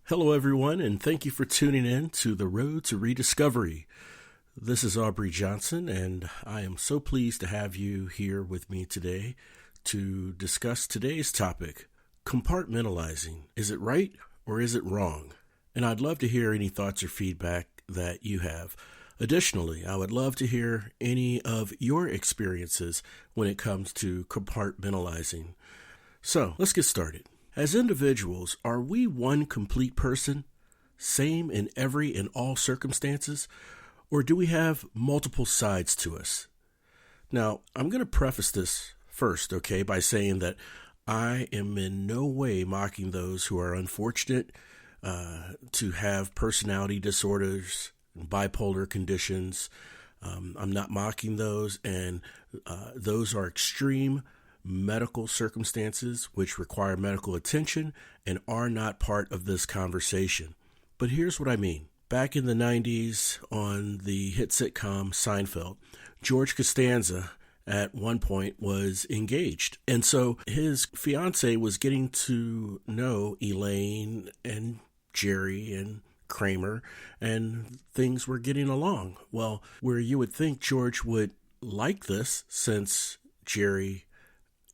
Hello, everyone, and thank you for tuning in to The Road to Rediscovery. This is Aubrey Johnson, and I am so pleased to have you here with me today to discuss today's topic, compartmentalizing. Is it right or is it wrong? And I'd love to hear any thoughts or feedback that you have. Additionally, I would love to hear any of your experiences when it comes to compartmentalizing. So, let's get started. As individuals, are we one complete person, same in every and all circumstances, or do we have multiple sides to us? Now, I'm going to preface this first, by saying that I am in no way mocking those who are unfortunate to have personality disorders, bipolar conditions. I'm not mocking those, and those are extreme medical circumstances which require medical attention and are not part of this conversation. But here's what I mean. Back in the 90s on the hit sitcom Seinfeld, George Costanza at one point was engaged. And so his fiance was getting to know Elaine and Jerry and Kramer, and things were getting along. Well, where you would think George would like this, since Jerry,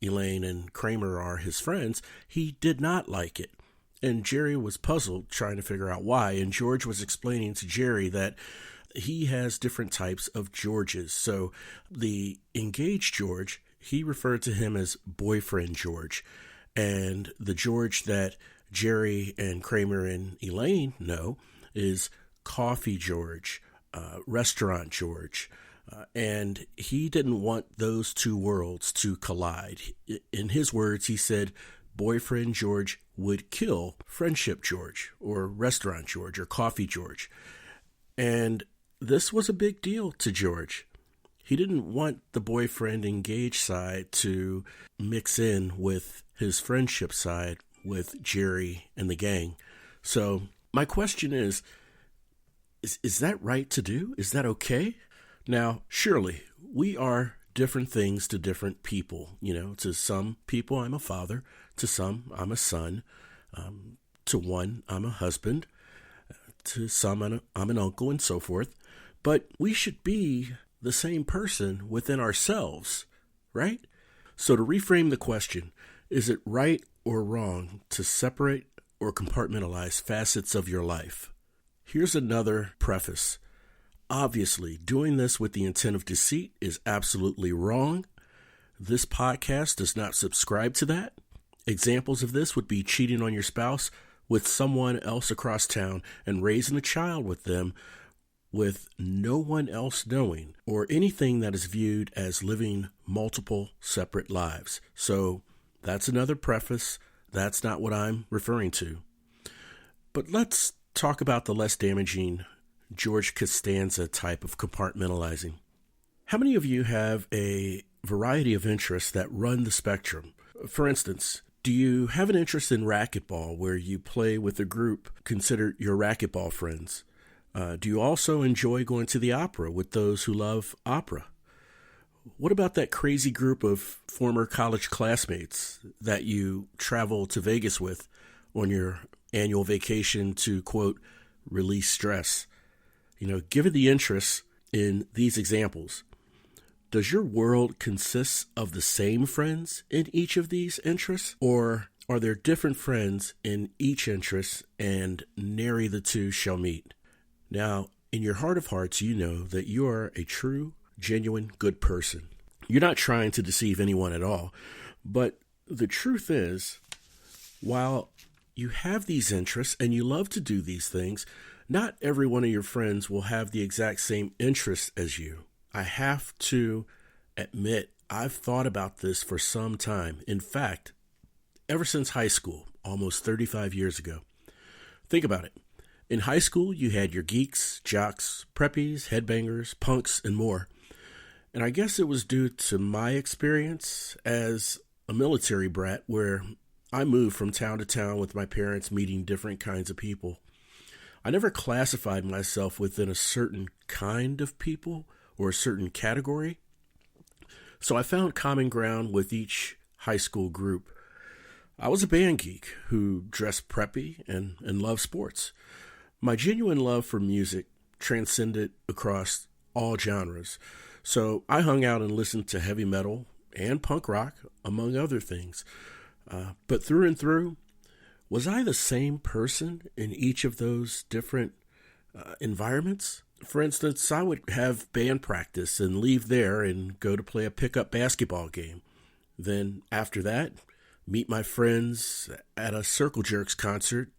Elaine, and Kramer are his friends, he did not like it. And Jerry was puzzled, trying to figure out why. And George was explaining to Jerry that he has different types of Georges. So the engaged George, he referred to him as boyfriend George. And the George that Jerry and Kramer and Elaine know is coffee George, restaurant George. And he didn't want those two worlds to collide. In his words, he said boyfriend George would kill friendship George, or restaurant George, or coffee George. And this was a big deal to George. He didn't want the boyfriend engaged side to mix in with his friendship side with Jerry and the gang. So my question is that right to do? Is that okay? Now, surely, we are different things to different people. To some people, I'm a father. To some, I'm a son. To one, I'm a husband. To some, I'm an uncle, and so forth. But we should be the same person within ourselves, right? So to reframe the question, is it right or wrong to separate or compartmentalize facets of your life? Here's another preface. Obviously, doing this with the intent of deceit is absolutely wrong. This podcast does not subscribe to that. Examples of this would be cheating on your spouse with someone else across town and raising a child with them with no one else knowing, or anything that is viewed as living multiple separate lives. So that's another preface. That's not what I'm referring to. But let's talk about the less damaging George Costanza type of compartmentalizing. How many of you have a variety of interests that run the spectrum? For instance, do you have an interest in racquetball where you play with a group considered your racquetball friends? Do you also enjoy going to the opera with those who love opera? What about that crazy group of former college classmates that you travel to Vegas with on your annual vacation to, quote, release stress? Given the interests in these examples, does your world consist of the same friends in each of these interests? Or are there different friends in each interest, and nary the two shall meet? Now, in your heart of hearts, you know that you are a true, genuine, good person. You're not trying to deceive anyone at all. But the truth is, while you have these interests and you love to do these things, not every one of your friends will have the exact same interests as you. I have to admit, I've thought about this for some time. In fact, ever since high school, almost 35 years ago. Think about it. In high school, you had your geeks, jocks, preppies, headbangers, punks, and more. And I guess it was due to my experience as a military brat, where I moved from town to town with my parents, meeting different kinds of people. I never classified myself within a certain kind of people or a certain category. So I found common ground with each high school group. I was a band geek who dressed preppy and loved sports. My genuine love for music transcended across all genres, so I hung out and listened to heavy metal and punk rock, among other things. But through and through, was I the same person in each of those different environments? For instance, I would have band practice and leave there and go to play a pickup basketball game. Then after that, meet my friends at a Circle Jerks concert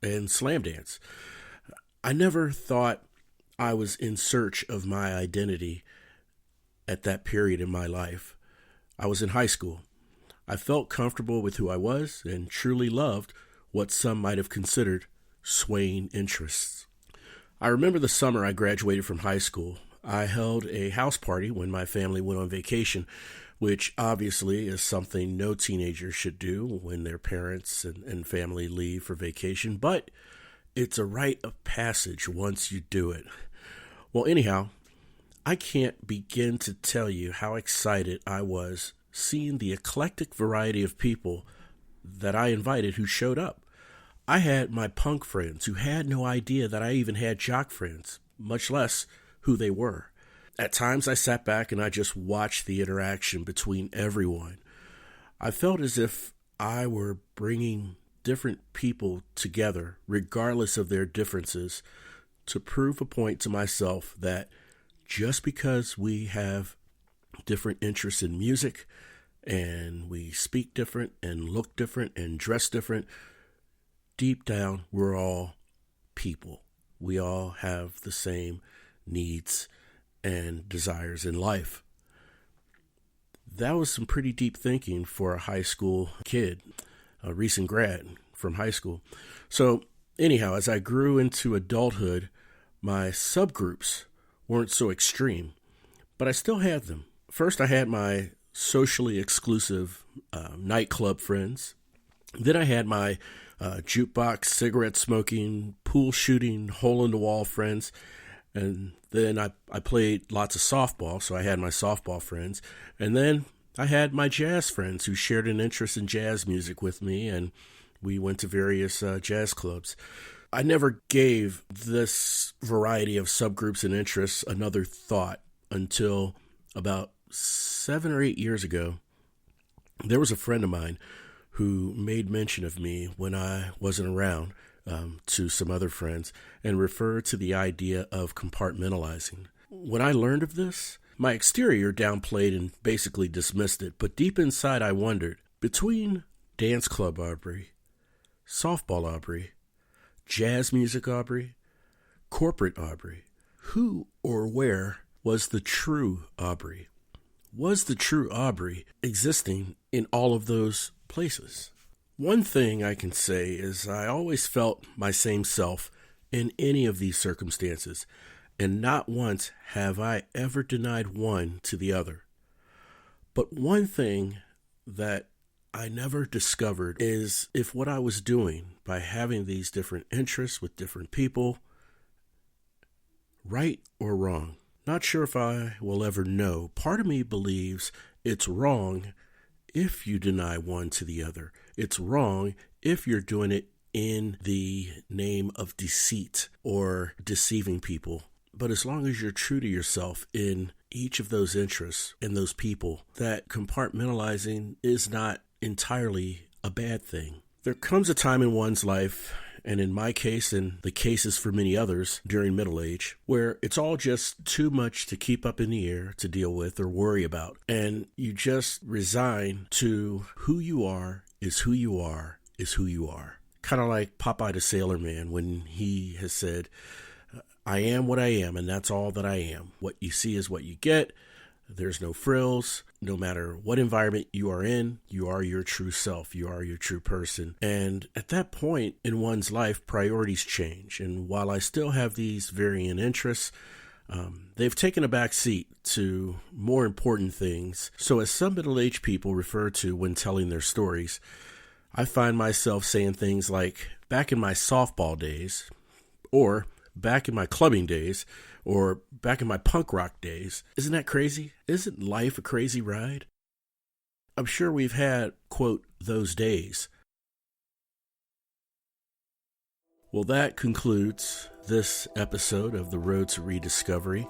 and slam dance. I never thought I was in search of my identity at that period in my life. I was in high school. I felt comfortable with who I was and truly loved what some might have considered swaying interests. I remember the summer I graduated from high school. I held a house party when my family went on vacation, which obviously is something no teenager should do when their parents and family leave for vacation, but it's a rite of passage once you do it. Well, anyhow, I can't begin to tell you how excited I was seeing the eclectic variety of people that I invited who showed up. I had my punk friends who had no idea that I even had jock friends, much less who they were. At times I sat back and I just watched the interaction between everyone. I felt as if I were bringing different people together, regardless of their differences, to prove a point to myself that just because we have different interests in music and we speak different and look different and dress different, deep down we're all people. We all have the same needs and desires in life. That was some pretty deep thinking for a high school kid, a recent grad from high school. So anyhow, as I grew into adulthood, my subgroups weren't so extreme, but I still had them. First, I had my socially exclusive nightclub friends. Then I had my jukebox, cigarette smoking, pool shooting, hole in the wall friends. And then I played lots of softball, so I had my softball friends. And then I had my jazz friends who shared an interest in jazz music with me, and we went to various jazz clubs. I never gave this variety of subgroups and interests another thought until about 7 or 8 years ago. There was a friend of mine who made mention of me when I wasn't around to some other friends and referred to the idea of compartmentalizing. When I learned of this, my exterior downplayed and basically dismissed it, but deep inside I wondered, between dance club Aubrey, softball Aubrey, jazz music Aubrey, corporate Aubrey, who or where was the true Aubrey? Was the true Aubrey existing in all of those places? One thing I can say is I always felt my same self in any of these circumstances, and not once have I ever denied one to the other. But one thing that I never discovered is if what I was doing by having these different interests with different people, right or wrong. Not sure if I will ever know. Part of me believes it's wrong if you deny one to the other. It's wrong if you're doing it in the name of deceit or deceiving people. But as long as you're true to yourself in each of those interests and those people, that compartmentalizing is not entirely a bad thing. There comes a time in one's life, and in my case and the cases for many others during middle age, where it's all just too much to keep up in the air to deal with or worry about. And you just resign to who you are is who you are is who you are. Kind of like Popeye the Sailor Man when he has said, I am what I am, and that's all that I am. What you see is what you get. There's no frills. No matter what environment you are in, you are your true self. You are your true person. And at that point in one's life, priorities change. And while I still have these varying interests, they've taken a back seat to more important things. So as some middle-aged people refer to when telling their stories, I find myself saying things like, back in my softball days, or back in my clubbing days, or back in my punk rock days. Isn't that crazy? Isn't life a crazy ride? I'm sure we've had, quote, those days, Well, that concludes this episode of The Road to Rediscovery,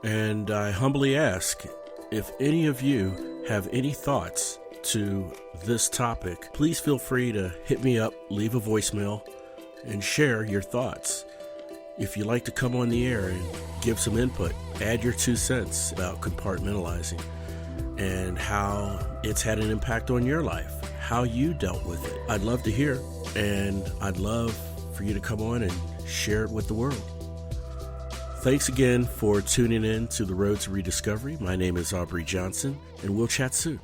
and I humbly ask if any of you have any thoughts to this topic, please feel free to hit me up, leave a voicemail, and share your thoughts. If you'd like to come on the air and give some input, add your 2 cents about compartmentalizing and how it's had an impact on your life, how you dealt with it. I'd love to hear, and I'd love for you to come on and share it with the world. Thanks again for tuning in to The Road to Rediscovery. My name is Aubrey Johnson, and we'll chat soon.